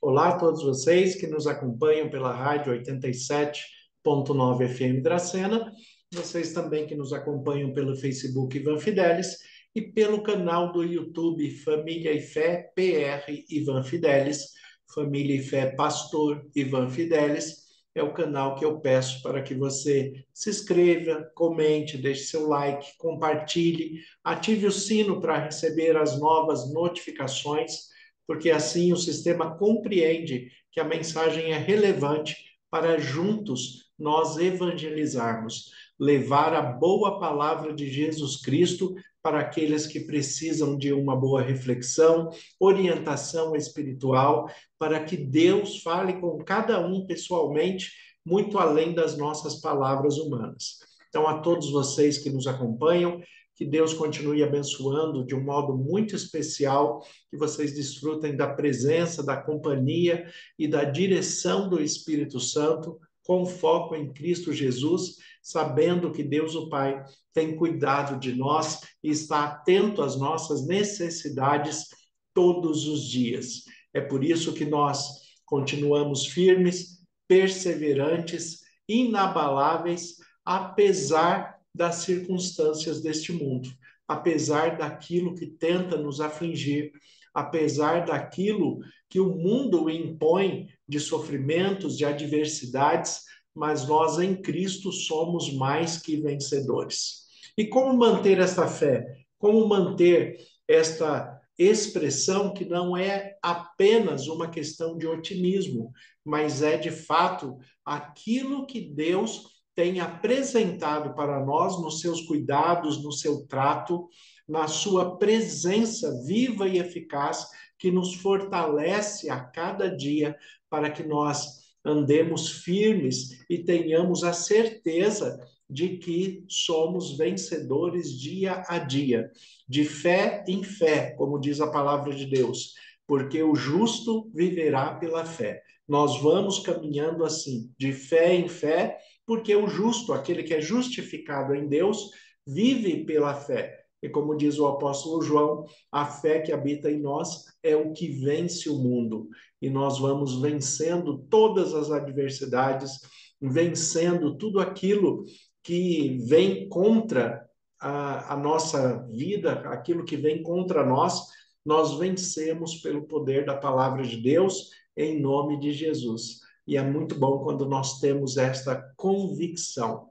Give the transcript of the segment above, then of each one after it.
Olá a todos vocês que nos acompanham pela rádio 87.9 FM Dracena, vocês também que nos acompanham pelo Facebook Ivan Fidelis e pelo canal do YouTube Família e Fé PR Ivan Fidelis, Família e Fé Pastor Ivan Fidelis. É o canal que eu peço para que você se inscreva, comente, deixe seu like, compartilhe, ative o sino para receber as novas notificações, porque assim o sistema compreende que a mensagem é relevante para juntos nós evangelizarmos, levar a boa palavra de Jesus Cristo para aqueles que precisam de uma boa reflexão, orientação espiritual, para que Deus fale com cada um pessoalmente, muito além das nossas palavras humanas. Então, a todos vocês que nos acompanham, que Deus continue abençoando de um modo muito especial, que vocês desfrutem da presença, da companhia e da direção do Espírito Santo, com foco em Cristo Jesus, sabendo que Deus o Pai tem cuidado de nós e está atento às nossas necessidades todos os dias. É por isso que nós continuamos firmes, perseverantes, inabaláveis, apesar das circunstâncias deste mundo, apesar daquilo que tenta nos afligir, apesar daquilo que o mundo impõe de sofrimentos, de adversidades, mas nós em Cristo somos mais que vencedores. E como manter esta fé? Como manter esta expressão que não é apenas uma questão de otimismo, mas é de fato aquilo que Deus tem apresentado para nós nos seus cuidados, no seu trato, na sua presença viva e eficaz, que nos fortalece a cada dia para que nós andemos firmes e tenhamos a certeza de que somos vencedores dia a dia, de fé em fé, como diz a palavra de Deus, porque o justo viverá pela fé. Nós vamos caminhando assim, de fé em fé, porque o justo, aquele que é justificado em Deus, vive pela fé. E como diz o apóstolo João, a fé que habita em nós é o que vence o mundo. E nós vamos vencendo todas as adversidades, vencendo tudo aquilo que vem contra a nossa vida, aquilo que vem contra nós, nós vencemos pelo poder da palavra de Deus, em nome de Jesus. E é muito bom quando nós temos esta convicção.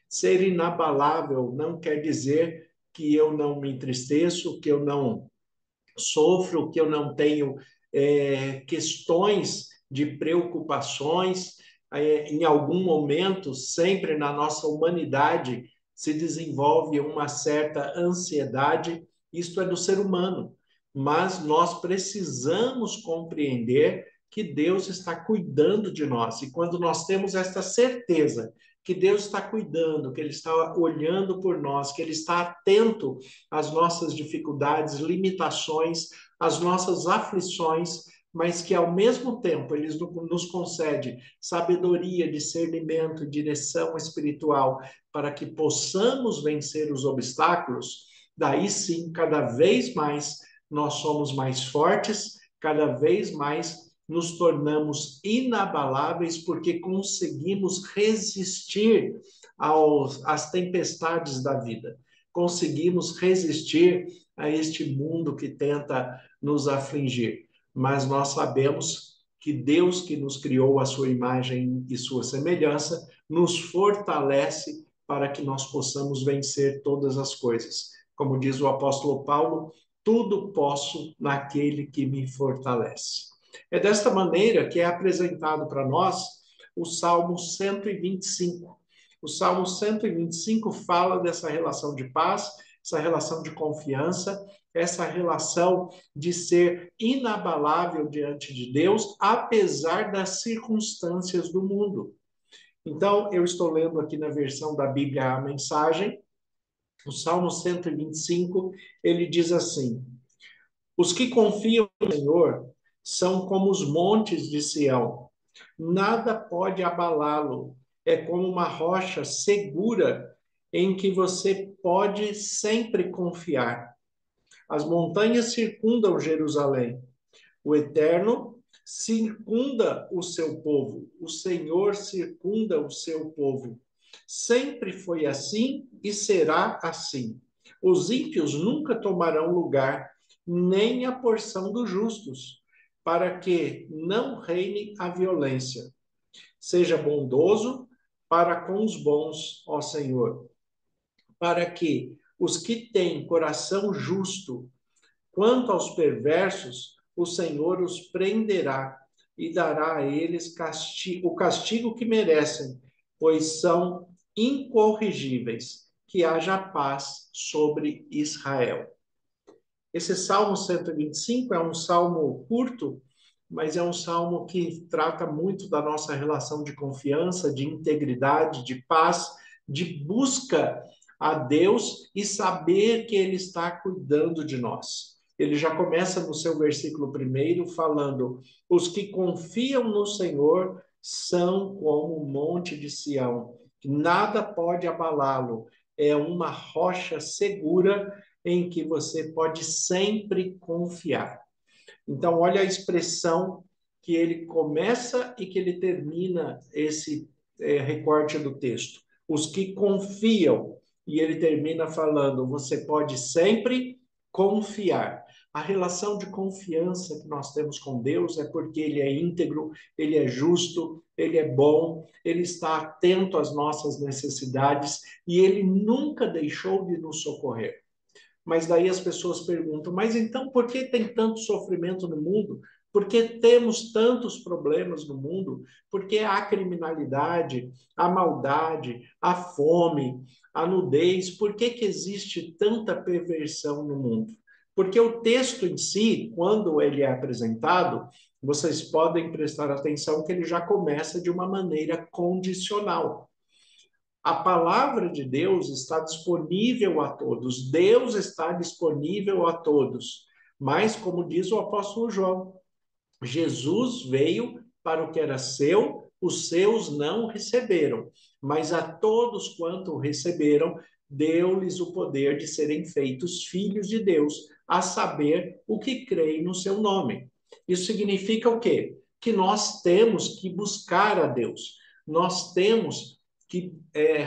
Ser inabalável não quer dizer que eu não me entristeço, que eu não sofro, que eu não tenho questões de preocupações. Em algum momento, sempre na nossa humanidade, se desenvolve uma certa ansiedade, isto é do ser humano. Mas nós precisamos compreender que Deus está cuidando de nós. E quando nós temos esta certeza que Deus está cuidando, que Ele está olhando por nós, que Ele está atento às nossas dificuldades, limitações, às nossas aflições, mas que ao mesmo tempo Ele nos concede sabedoria, discernimento, direção espiritual, para que possamos vencer os obstáculos, daí sim, cada vez mais nós somos mais fortes, cada vez mais nos tornamos inabaláveis porque conseguimos resistir às tempestades da vida. Conseguimos resistir a este mundo que tenta nos afligir. Mas nós sabemos que Deus, que nos criou a sua imagem e sua semelhança, nos fortalece para que nós possamos vencer todas as coisas. Como diz o apóstolo Paulo, tudo posso naquele que me fortalece. É desta maneira que é apresentado para nós o Salmo 125. O Salmo 125 fala dessa relação de paz, essa relação de confiança, essa relação de ser inabalável diante de Deus, apesar das circunstâncias do mundo. Então, eu estou lendo aqui na versão da Bíblia a mensagem, o Salmo 125, ele diz assim: os que confiam no Senhor são como os montes de Sião. Nada pode abalá-lo. É como uma rocha segura em que você pode sempre confiar. As montanhas circundam Jerusalém. O Eterno circunda o seu povo. O Senhor circunda o seu povo. Sempre foi assim e será assim. Os ímpios nunca tomarão lugar, nem a porção dos justos, para que não reine a violência. Seja bondoso para com os bons, ó Senhor, para que os que têm coração justo, quanto aos perversos, o Senhor os prenderá e dará a eles o castigo que merecem, pois são incorrigíveis. Que haja paz sobre Israel. Esse Salmo 125 é um salmo curto, mas é um salmo que trata muito da nossa relação de confiança, de integridade, de paz, de busca a Deus e saber que Ele está cuidando de nós. Ele já começa no seu versículo 1 falando: os que confiam no Senhor são como o monte de Sião, nada pode abalá-lo, é uma rocha segura em que você pode sempre confiar. Então, olha a expressão que ele começa e que ele termina esse recorte do texto. Os que confiam, e ele termina falando, você pode sempre confiar. A relação de confiança que nós temos com Deus é porque Ele é íntegro, Ele é justo, Ele é bom, Ele está atento às nossas necessidades e Ele nunca deixou de nos socorrer. Mas daí as pessoas perguntam, mas então por que tem tanto sofrimento no mundo? Por que temos tantos problemas no mundo? Por que há criminalidade, a maldade, a fome, a nudez? Por que existe tanta perversão no mundo? Porque o texto em si, quando ele é apresentado, vocês podem prestar atenção que ele já começa de uma maneira condicional. A palavra de Deus está disponível a todos, Deus está disponível a todos. Mas, como diz o apóstolo João, Jesus veio para o que era seu, os seus não receberam. Mas a todos quanto o receberam, deu-lhes o poder de serem feitos filhos de Deus, a saber, o que creem no seu nome. Isso significa o quê? Que nós temos que buscar a Deus. Nós temos que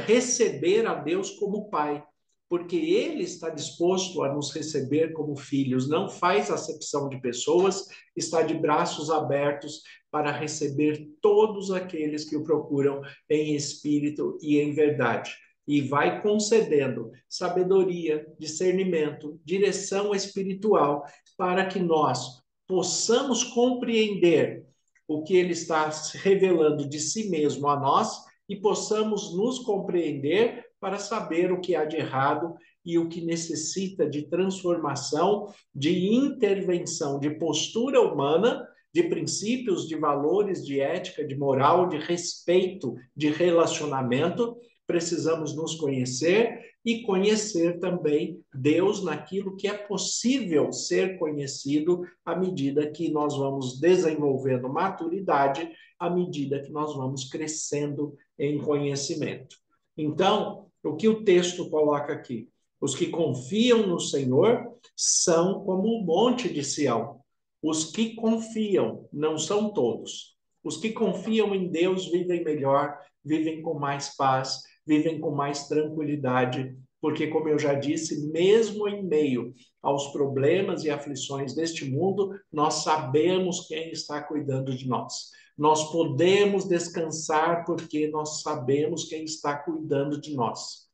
receber a Deus como Pai, porque Ele está disposto a nos receber como filhos, não faz acepção de pessoas, está de braços abertos para receber todos aqueles que o procuram em espírito e em verdade. E vai concedendo sabedoria, discernimento, direção espiritual para que nós possamos compreender o que ele está revelando de si mesmo a nós e possamos nos compreender para saber o que há de errado e o que necessita de transformação, de intervenção, de postura humana, de princípios, de valores, de ética, de moral, de respeito, de relacionamento. Precisamos nos conhecer e conhecer também Deus naquilo que é possível ser conhecido à medida que nós vamos desenvolvendo maturidade, à medida que nós vamos crescendo em conhecimento. Então, o que o texto coloca aqui? Os que confiam no Senhor são como o monte de Sião. Os que confiam, não são todos. Os que confiam em Deus vivem melhor, vivem com mais paz, vivem com mais tranquilidade, porque, como eu já disse, mesmo em meio aos problemas e aflições deste mundo, nós sabemos quem está cuidando de nós. Nós podemos descansar porque nós sabemos quem está cuidando de nós.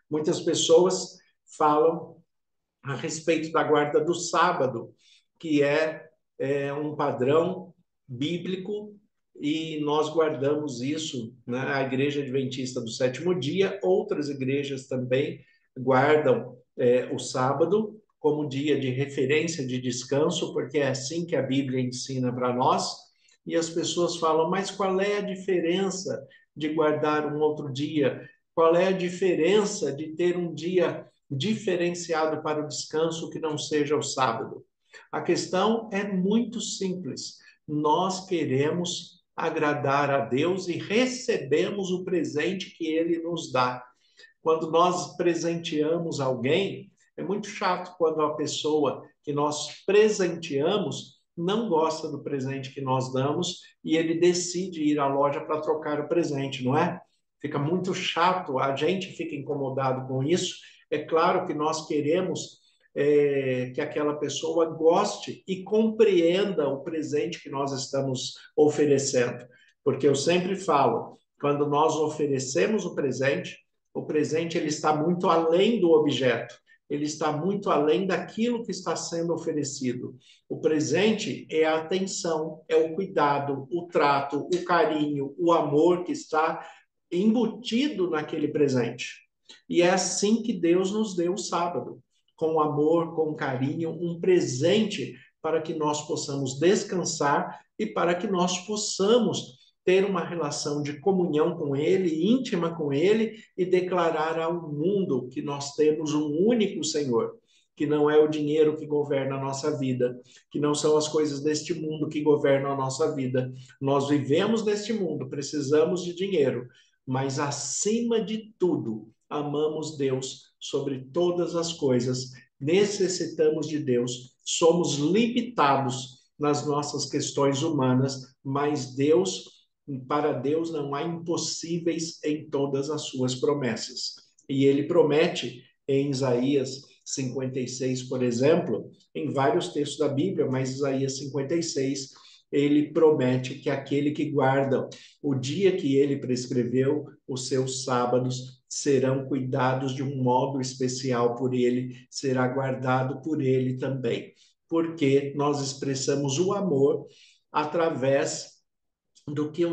Muitas pessoas falam a respeito da guarda do sábado, que é um padrão bíblico e nós guardamos isso, né? A Igreja Adventista do Sétimo Dia, outras igrejas também guardam o sábado como dia de referência, de descanso, porque é assim que a Bíblia ensina para nós. E as pessoas falam, mas qual é a diferença de guardar um outro dia? Qual é a diferença de ter um dia diferenciado para o descanso que não seja o sábado? A questão é muito simples. Nós queremos agradar a Deus e recebemos o presente que Ele nos dá. Quando nós presenteamos alguém, é muito chato quando a pessoa que nós presenteamos não gosta do presente que nós damos e ele decide ir à loja para trocar o presente, não é? Fica muito chato, a gente fica incomodado com isso. É claro que nós queremos que aquela pessoa goste e compreenda o presente que nós estamos oferecendo. Porque eu sempre falo, quando nós oferecemos o presente ele está muito além do objeto, ele está muito além daquilo que está sendo oferecido. O presente é a atenção, é o cuidado, o trato, o carinho, o amor que está embutido naquele presente. E é assim que Deus nos deu o sábado, com amor, com carinho, um presente para que nós possamos descansar e para que nós possamos ter uma relação de comunhão com Ele, íntima com Ele, e declarar ao mundo que nós temos um único Senhor, que não é o dinheiro que governa a nossa vida, que não são as coisas deste mundo que governam a nossa vida. Nós vivemos neste mundo, precisamos de dinheiro, mas acima de tudo, amamos Deus sobre todas as coisas, necessitamos de Deus, somos limitados nas nossas questões humanas, mas para Deus não há impossíveis em todas as suas promessas. E ele promete em Isaías 56, por exemplo, em vários textos da Bíblia, mas Isaías 56, ele promete que aquele que guarda o dia que ele prescreveu, os seus sábados serão cuidados de um modo especial por ele, será guardado por ele também, porque nós expressamos o amor através do que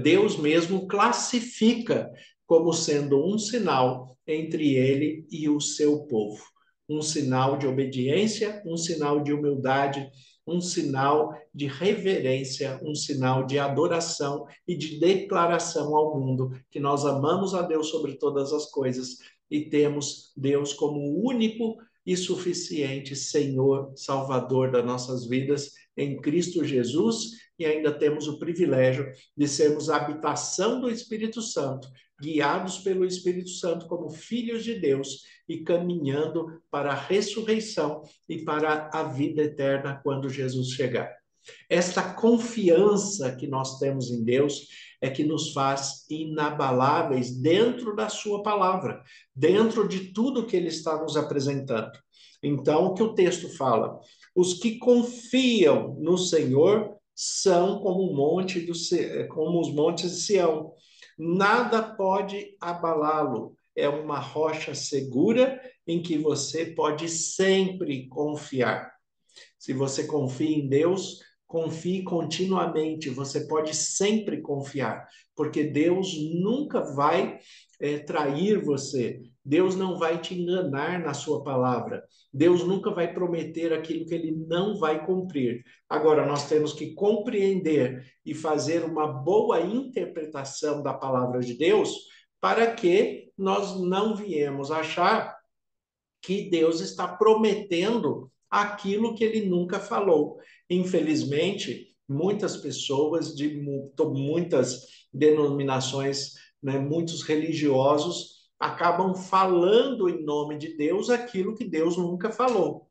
Deus mesmo classifica como sendo um sinal entre ele e o seu povo. Um sinal de obediência, um sinal de humildade, um sinal de reverência, um sinal de adoração e de declaração ao mundo que nós amamos a Deus sobre todas as coisas e temos Deus como o único e suficiente Senhor, Salvador das nossas vidas em Cristo Jesus, e ainda temos o privilégio de sermos a habitação do Espírito Santo, guiados pelo Espírito Santo como filhos de Deus e caminhando para a ressurreição e para a vida eterna quando Jesus chegar. Esta confiança que nós temos em Deus é que nos faz inabaláveis dentro da sua palavra, dentro de tudo que ele está nos apresentando. Então, o que o texto fala? Os que confiam no Senhor são como, como os montes de Sião. Nada pode abalá-lo. É uma rocha segura em que você pode sempre confiar. Se você confia em Deus, confie continuamente. Você pode sempre confiar, porque Deus nunca vai trair você. Deus não vai te enganar na sua palavra. Deus nunca vai prometer aquilo que ele não vai cumprir. Agora, nós temos que compreender e fazer uma boa interpretação da palavra de Deus para que nós não viemos achar que Deus está prometendo aquilo que ele nunca falou. Infelizmente, muitas pessoas de muitas denominações, né, muitos religiosos acabam falando em nome de Deus aquilo que Deus nunca falou.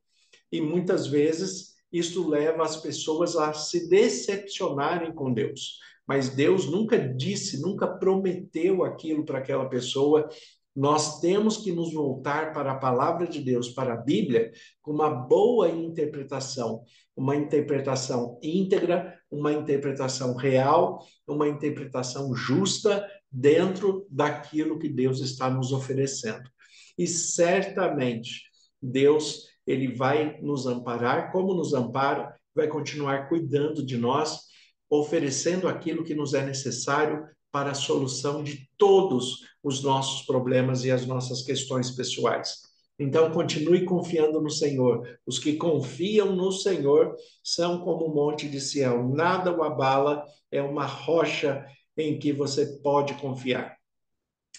E muitas vezes isso leva as pessoas a se decepcionarem com Deus. Mas Deus nunca disse, nunca prometeu aquilo para aquela pessoa. Nós temos que nos voltar para a palavra de Deus, para a Bíblia, com uma boa interpretação, uma interpretação íntegra, uma interpretação real, uma interpretação justa dentro daquilo que Deus está nos oferecendo. E certamente Deus, ele vai nos amparar, como nos ampara, vai continuar cuidando de nós, oferecendo aquilo que nos é necessário para a solução de todos os nossos problemas e as nossas questões pessoais. Então, continue confiando no Senhor. Os que confiam no Senhor são como o monte de Sião, nada o abala, é uma rocha em que você pode confiar.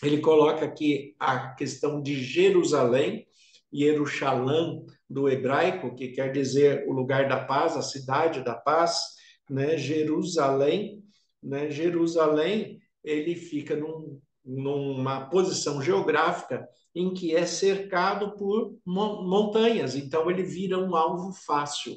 Ele coloca aqui a questão de Jerusalém, Jerusalém do hebraico, que quer dizer o lugar da paz, a cidade da paz, né? Jerusalém, né? Jerusalém, ele fica numa posição geográfica em que é cercado por montanhas, então ele vira um alvo fácil.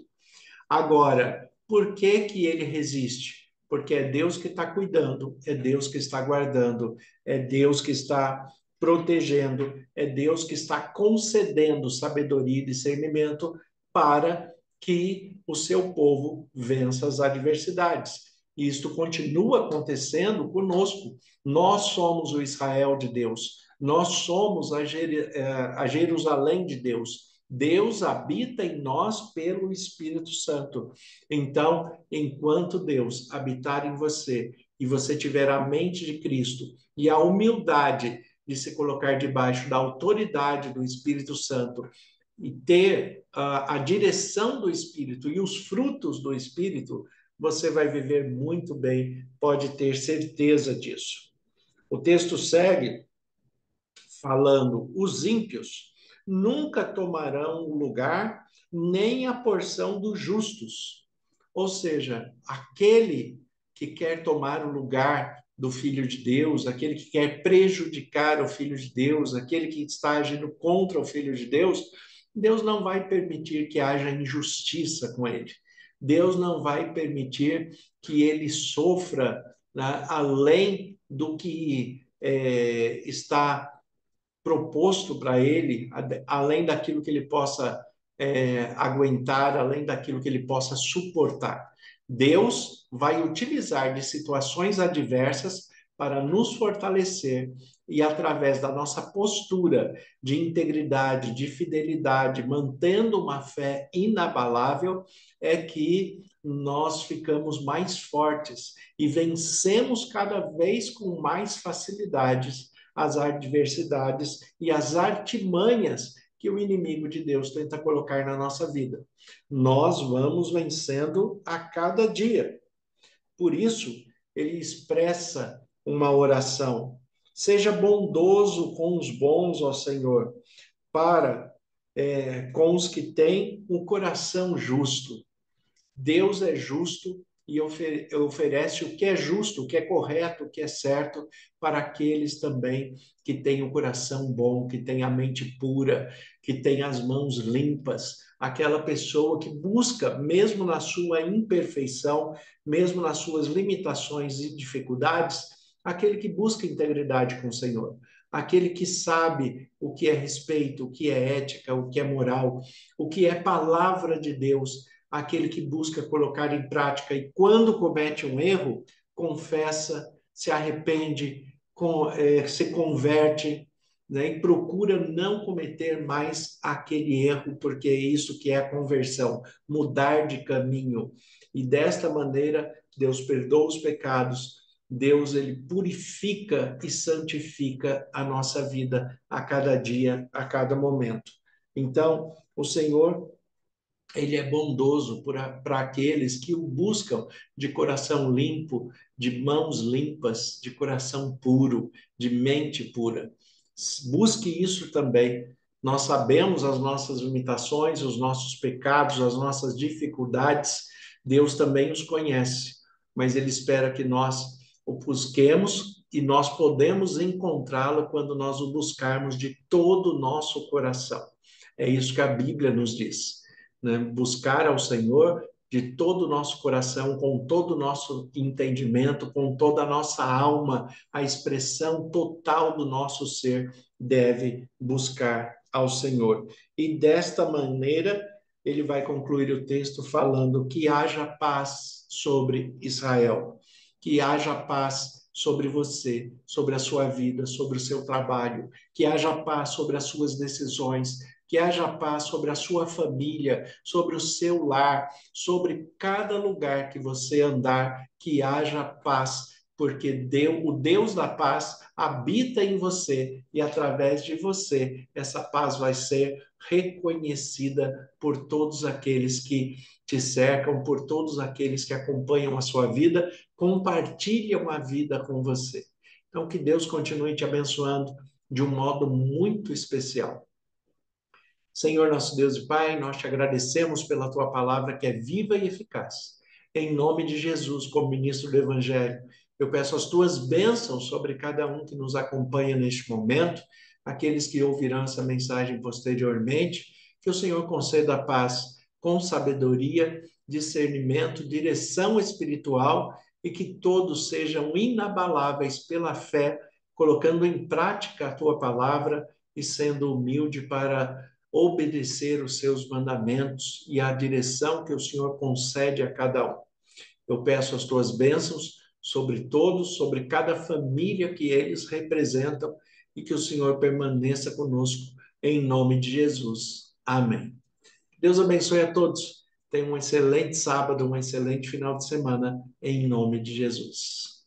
Agora, por que que ele resiste? Porque é Deus que está cuidando, é Deus que está guardando, é Deus que está protegendo, é Deus que está concedendo sabedoria e discernimento para que o seu povo vença as adversidades. E isto continua acontecendo conosco. Nós somos o Israel de Deus, nós somos a Jerusalém de Deus. Deus habita em nós pelo Espírito Santo. Então, enquanto Deus habitar em você e você tiver a mente de Cristo e a humildade de se colocar debaixo da autoridade do Espírito Santo e ter a direção do Espírito e os frutos do Espírito, você vai viver muito bem, pode ter certeza disso. O texto segue falando: os ímpios nunca tomarão o lugar, nem a porção dos justos. Ou seja, aquele que quer tomar o lugar do Filho de Deus, aquele que quer prejudicar o Filho de Deus, aquele que está agindo contra o Filho de Deus, Deus não vai permitir que haja injustiça com ele. Deus não vai permitir que ele sofra, né, além do que está proposto para ele, além daquilo que ele possa aguentar, além daquilo que ele possa suportar. Deus vai utilizar de situações adversas para nos fortalecer e, através da nossa postura de integridade, de fidelidade, mantendo uma fé inabalável, é que nós ficamos mais fortes e vencemos cada vez com mais facilidades as adversidades e as artimanhas que o inimigo de Deus tenta colocar na nossa vida. Nós vamos vencendo a cada dia. Por isso, ele expressa uma oração: seja bondoso com os bons, ó Senhor, para com os que têm um coração justo. Deus é justo e oferece o que é justo, o que é correto, o que é certo para aqueles também que têm o coração bom, que têm a mente pura, que têm as mãos limpas. Aquela pessoa que busca, mesmo na sua imperfeição, mesmo nas suas limitações e dificuldades, aquele que busca integridade com o Senhor. Aquele que sabe o que é respeito, o que é ética, o que é moral, o que é palavra de Deus, aquele que busca colocar em prática e, quando comete um erro, confessa, se arrepende, se converte, né, e procura não cometer mais aquele erro, porque é isso que é a conversão, mudar de caminho. E desta maneira, Deus perdoa os pecados, Deus ele purifica e santifica a nossa vida a cada dia, a cada momento. Então, o Senhor ele é bondoso para aqueles que o buscam de coração limpo, de mãos limpas, de coração puro, de mente pura. Busque isso também. Nós sabemos as nossas limitações, os nossos pecados, as nossas dificuldades. Deus também os conhece, mas Ele espera que nós o busquemos e nós podemos encontrá-lo quando nós o buscarmos de todo o nosso coração. É isso que a Bíblia nos diz, né? Buscar ao Senhor de todo o nosso coração, com todo o nosso entendimento, com toda a nossa alma, a expressão total do nosso ser deve buscar ao Senhor. E desta maneira, ele vai concluir o texto falando que haja paz sobre Israel, que haja paz sobre você, sobre a sua vida, sobre o seu trabalho, que haja paz sobre as suas decisões, que haja paz sobre a sua família, sobre o seu lar, sobre cada lugar que você andar, que haja paz, porque Deus, o Deus da paz habita em você e através de você essa paz vai ser reconhecida por todos aqueles que te cercam, por todos aqueles que acompanham a sua vida, compartilham a vida com você. Então, que Deus continue te abençoando de um modo muito especial. Senhor, nosso Deus e Pai, nós te agradecemos pela tua palavra que é viva e eficaz. Em nome de Jesus, como ministro do Evangelho, eu peço as tuas bênçãos sobre cada um que nos acompanha neste momento, aqueles que ouvirão essa mensagem posteriormente, que o Senhor conceda a paz com sabedoria, discernimento, direção espiritual e que todos sejam inabaláveis pela fé, colocando em prática a tua palavra e sendo humilde para obedecer os seus mandamentos e a direção que o Senhor concede a cada um. Eu peço as tuas bênçãos sobre todos, sobre cada família que eles representam e que o Senhor permaneça conosco em nome de Jesus. Amém. Deus abençoe a todos. Tenha um excelente sábado, um excelente final de semana, em nome de Jesus.